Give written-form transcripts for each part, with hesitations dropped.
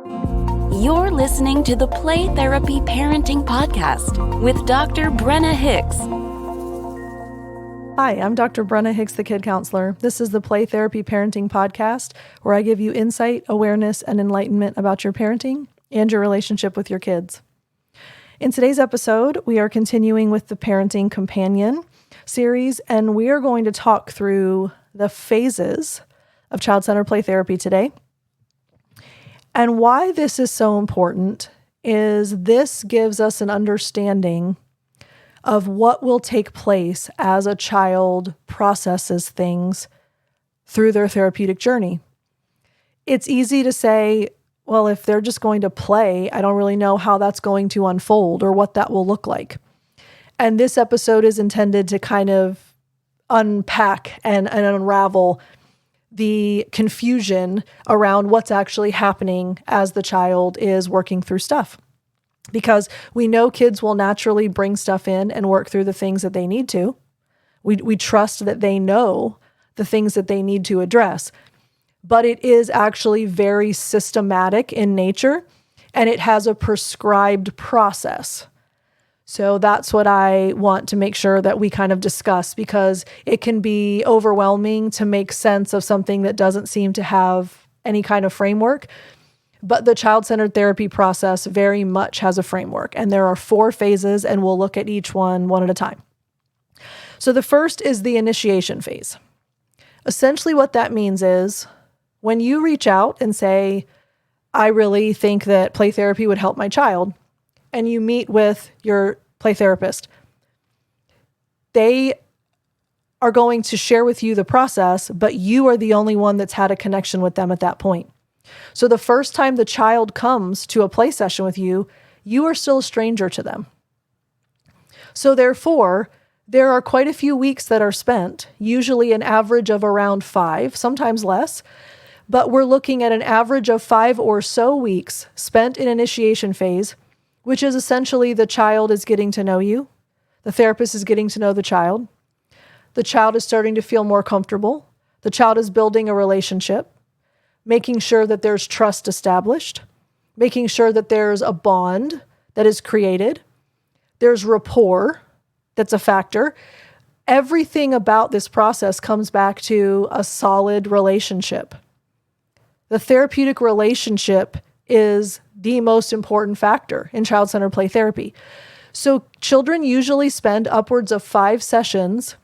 You're listening to the Play Therapy Parenting Podcast with Dr. Brenna Hicks. Hi, I'm Dr. Brenna Hicks, the Kid Counselor. This is the Play Therapy Parenting Podcast, where I give you insight, awareness, and enlightenment about your parenting and your relationship with your kids. In today's episode, we are continuing with the Parenting Companion series, and we are going to talk through the phases of child-centered play therapy today. And why this is so important is this gives us an understanding of what will take place as a child processes things through their therapeutic journey. It's easy to say, well, if they're just going to play, I don't really know how that's going to unfold or what that will look like. And this episode is intended to kind of unpack and unravel the confusion around what's actually happening as the child is working through stuff. Because we know kids will naturally bring stuff in and work through the things that they need to. We trust that they know the things that they need to address. But it is actually very systematic in nature, and it has a prescribed process. So that's what I want to make sure that we kind of discuss, because it can be overwhelming to make sense of something that doesn't seem to have any kind of framework. But the child-centered therapy process very much has a framework, and there are 4 phases, and we'll look at each one at a time. So the first is the initiation phase. Essentially what that means is when you reach out and say, I really think that play therapy would help my child, and you meet with your play therapist, they are going to share with you the process, but you are the only one that's had a connection with them at that point. So the first time the child comes to a play session with you, you are still a stranger to them. So therefore, there are quite a few weeks that are spent, usually an average of around 5, sometimes less, but we're looking at an average of 5 or so weeks spent in initiation phase, which is essentially the child is getting to know you. The therapist is getting to know the child. The child is starting to feel more comfortable. The child is building a relationship, making sure that there's trust established, making sure that there's a bond that is created. There's rapport that's a factor. Everything about this process comes back to a solid relationship. The therapeutic relationship is the most important factor in child-centered play therapy. So children usually spend upwards of 5 sessions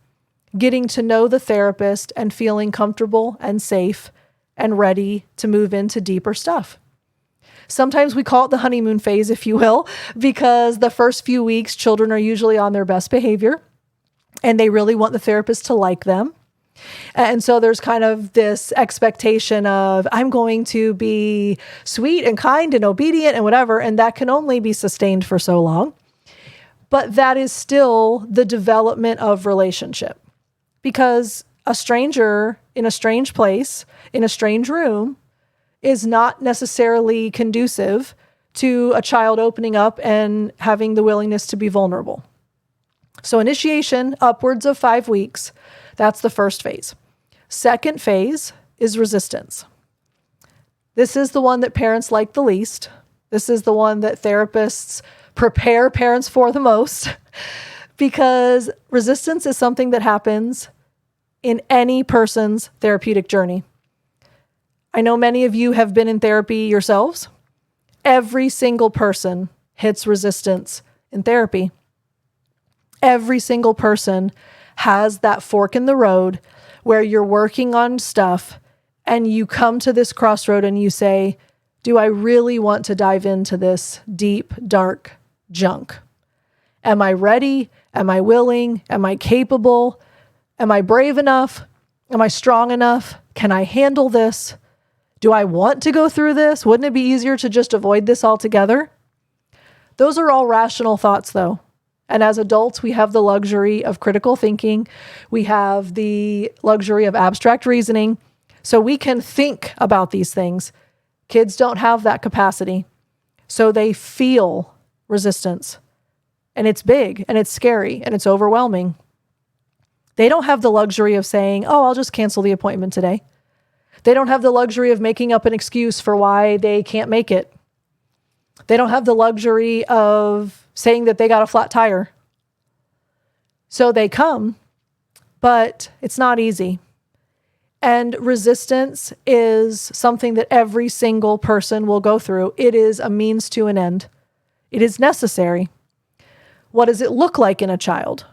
getting to know the therapist and feeling comfortable and safe and ready to move into deeper stuff. Sometimes we call it the honeymoon phase, if you will, because the first few weeks, children are usually on their best behavior and they really want the therapist to like them. And so there's kind of this expectation of, I'm going to be sweet and kind and obedient and whatever, and that can only be sustained for so long. But that is still the development of relationship, because a stranger in a strange place, in a strange room, is not necessarily conducive to a child opening up and having the willingness to be vulnerable. So initiation, upwards of 5 weeks, that's the first phase. Second phase is resistance. This is the one that parents like the least. This is the one that therapists prepare parents for the most, because resistance is something that happens in any person's therapeutic journey. I know many of you have been in therapy yourselves. Every single person hits resistance in therapy. Every single person has that fork in the road where you're working on stuff and you come to this crossroad and you say, do I really want to dive into this deep, dark junk? Am I ready? Am I willing? Am I capable? Am I brave enough? Am I strong enough? Can I handle this? Do I want to go through this? Wouldn't it be easier to just avoid this altogether? Those are all rational thoughts, though. And as adults, we have the luxury of critical thinking. We have the luxury of abstract reasoning. So we can think about these things. Kids don't have that capacity. So they feel resistance. And it's big, and it's scary, and it's overwhelming. They don't have the luxury of saying, oh, I'll just cancel the appointment today. They don't have the luxury of making up an excuse for why they can't make it. They don't have the luxury of saying that they got a flat tire. So they come, but it's not easy. And resistance is something that every single person will go through. It is a means to an end. It is necessary. What does it look like in a child?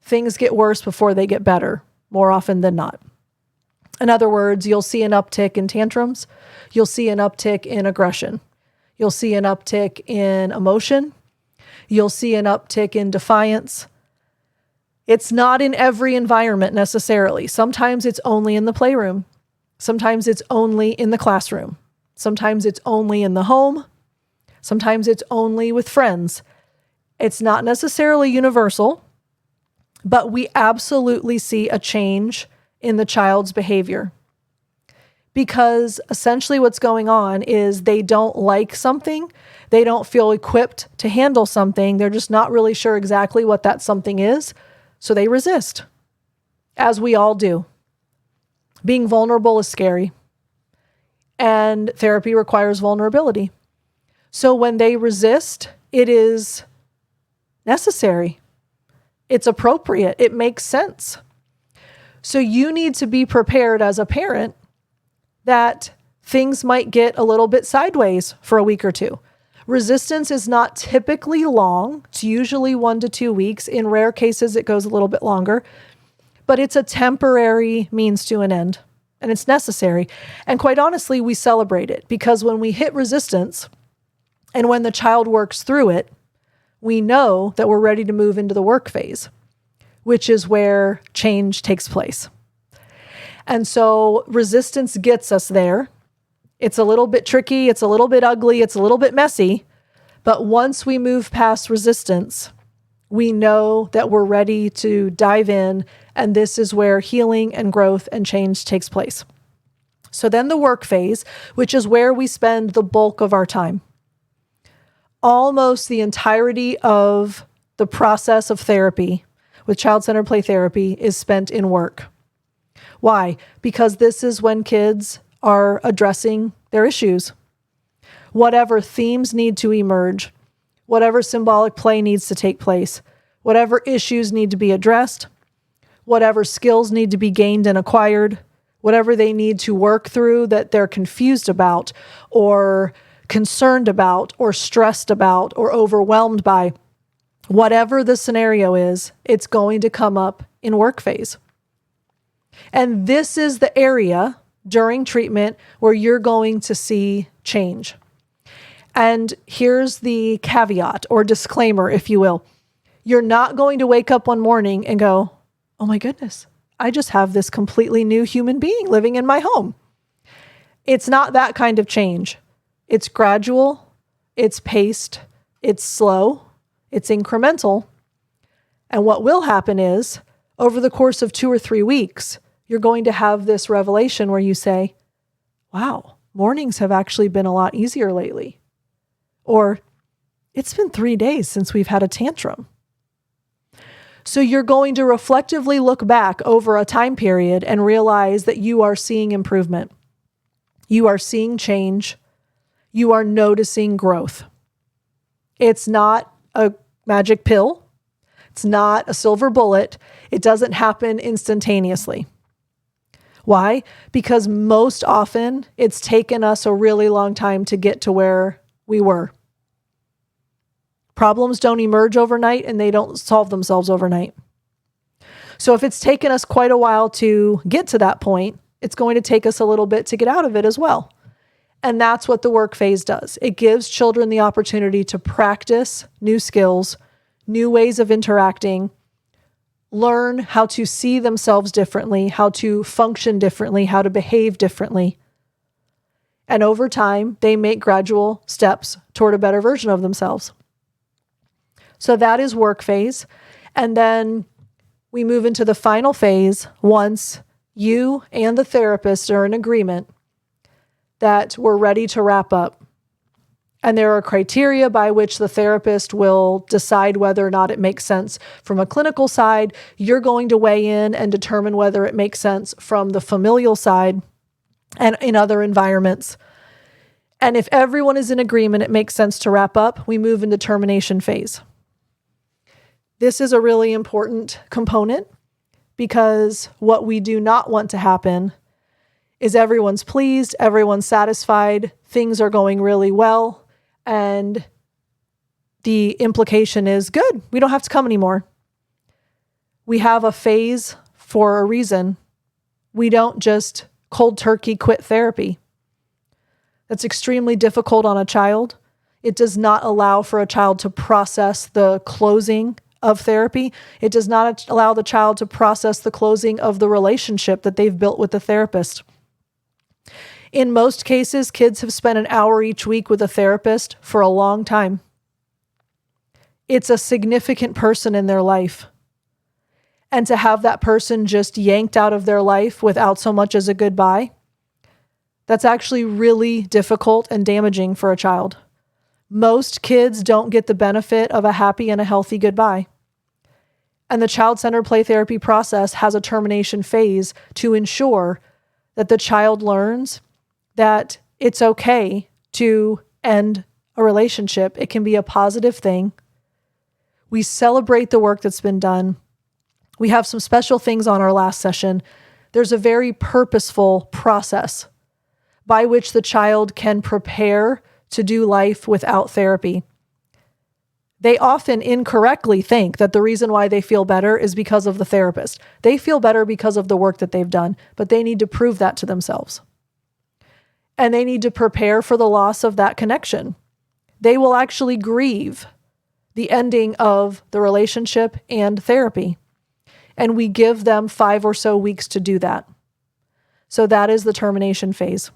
Things get worse before they get better, more often than not. In other words, you'll see an uptick in tantrums. You'll see an uptick in aggression. You'll see an uptick in emotion. You'll see an uptick in defiance. It's not in every environment necessarily. Sometimes it's only in the playroom. Sometimes it's only in the classroom. Sometimes it's only in the home. Sometimes it's only with friends. It's not necessarily universal, but we absolutely see a change in the child's behavior. Because essentially what's going on is they don't like something. They don't feel equipped to handle something. They're just not really sure exactly what that something is. So they resist, as we all do. Being vulnerable is scary, and therapy requires vulnerability. So when they resist, it is necessary. It's appropriate. It makes sense. So you need to be prepared as a parent that things might get a little bit sideways for a week or two. Resistance is not typically long. It's usually 1 to 2 weeks. In rare cases, it goes a little bit longer, but it's a temporary means to an end, and it's necessary. And quite honestly, we celebrate it because when we hit resistance and when the child works through it, we know that we're ready to move into the work phase, which is where change takes place. And so resistance gets us there. It's a little bit tricky, it's a little bit ugly, it's a little bit messy, but once we move past resistance, we know that we're ready to dive in, and this is where healing and growth and change takes place. So then the work phase, which is where we spend the bulk of our time. Almost the entirety of the process of therapy with child-centered play therapy is spent in work. Why? Because this is when kids are addressing their issues. Whatever themes need to emerge, whatever symbolic play needs to take place, whatever issues need to be addressed, whatever skills need to be gained and acquired, whatever they need to work through that they're confused about or concerned about or stressed about or overwhelmed by, whatever the scenario is, it's going to come up in work phase. And this is the area during treatment where you're going to see change. And here's the caveat or disclaimer, if you will. You're not going to wake up one morning and go, oh my goodness, I just have this completely new human being living in my home. It's not that kind of change. It's gradual, it's paced, it's slow, it's incremental. And what will happen is, over the course of 2 or 3 weeks, you're going to have this revelation where you say, wow, mornings have actually been a lot easier lately. Or, it's been 3 days since we've had a tantrum. So you're going to reflectively look back over a time period and realize that you are seeing improvement. You are seeing change. You are noticing growth. It's not a magic pill. It's not a silver bullet. It doesn't happen instantaneously. Why? Because most often it's taken us a really long time to get to where we were. Problems don't emerge overnight and they don't solve themselves overnight. So if it's taken us quite a while to get to that point, it's going to take us a little bit to get out of it as well. And that's what the work phase does. It gives children the opportunity to practice new skills, new ways of interacting, learn how to see themselves differently, how to function differently, how to behave differently. And over time, they make gradual steps toward a better version of themselves. So that is work phase. And then we move into the final phase once you and the therapist are in agreement that we're ready to wrap up. And there are criteria by which the therapist will decide whether or not it makes sense from a clinical side. You're going to weigh in and determine whether it makes sense from the familial side. and in other environments. And if everyone is in agreement, it makes sense to wrap up. We move into termination phase. This is a really important component because what we do not want to happen is everyone's pleased, everyone's satisfied, things are going really well, and the implication is, good, we don't have to come anymore. We have a phase for a reason. We don't just cold turkey quit therapy. That's extremely difficult on a child. It does not allow for a child to process the closing of therapy. It does not allow the child to process the closing of the relationship that they've built with the therapist. In most cases, kids have spent an hour each week with a therapist for a long time. It's a significant person in their life. And to have that person just yanked out of their life without so much as a goodbye, that's actually really difficult and damaging for a child. Most kids don't get the benefit of a happy and a healthy goodbye. And the child-centered play therapy process has a termination phase to ensure that the child learns that it's okay to end a relationship. It can be a positive thing. We celebrate the work that's been done. We have some special things on our last session. There's a very purposeful process by which the child can prepare to do life without therapy. They often incorrectly think that the reason why they feel better is because of the therapist. They feel better because of the work that they've done, but they need to prove that to themselves. And they need to prepare for the loss of that connection. They will actually grieve the ending of the relationship and therapy. And we give them 5 or so weeks to do that. So that is the termination phase.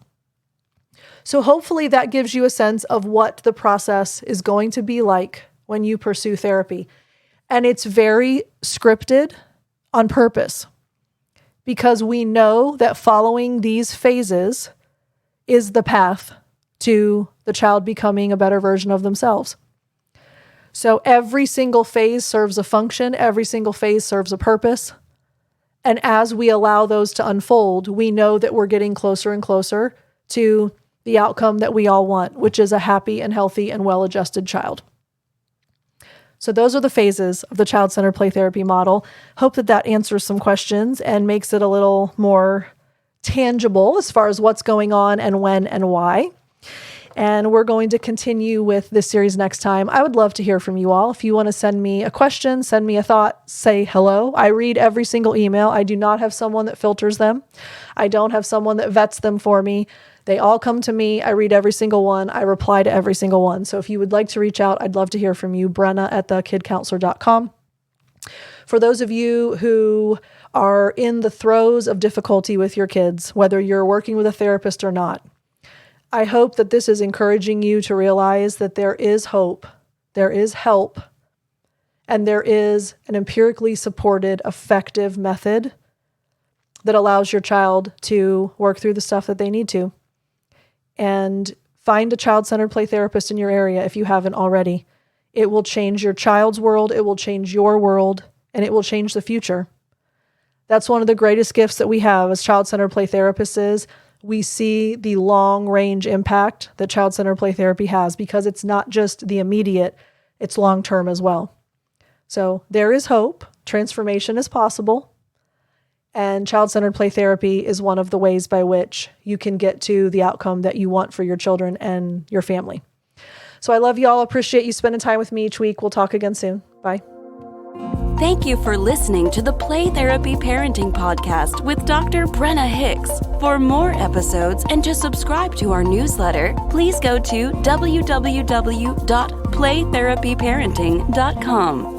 So hopefully that gives you a sense of what the process is going to be like when you pursue therapy. And it's very scripted on purpose because we know that following these phases is the path to the child becoming a better version of themselves. So every single phase serves a function. Every single phase serves a purpose. And as we allow those to unfold, we know that we're getting closer and closer to the outcome that we all want, which is a happy and healthy and well-adjusted child. So those are the phases of the child-centered play therapy model. Hope that that answers some questions and makes it a little more tangible as far as what's going on and when and why. And we're going to continue with this series next time. I would love to hear from you all. If you want to send me a question, send me a thought, say hello. I read every single email. I do not have someone that filters them. I don't have someone that vets them for me. They all come to me. I read every single one. I reply to every single one. So if you would like to reach out, I'd love to hear from you. Brenna@thekidcounselor.com. For those of you who are in the throes of difficulty with your kids, whether you're working with a therapist or not, I hope that this is encouraging you to realize that there is hope, there is help, and there is an empirically supported, effective method that allows your child to work through the stuff that they need to. And find a child-centered play therapist in your area if you haven't already. It will change your child's world, it will change your world, and it will change the future. That's one of the greatest gifts that we have as child-centered play therapists is we see the long-range impact that child-centered play therapy has because it's not just the immediate, it's long-term as well. So there is hope. Transformation is possible. And child-centered play therapy is one of the ways by which you can get to the outcome that you want for your children and your family. So I love you all. Appreciate you spending time with me each week. We'll talk again soon. Bye. Thank you for listening to the Play Therapy Parenting Podcast with Dr. Brenna Hicks. For more episodes and to subscribe to our newsletter, please go to www.playtherapyparenting.com.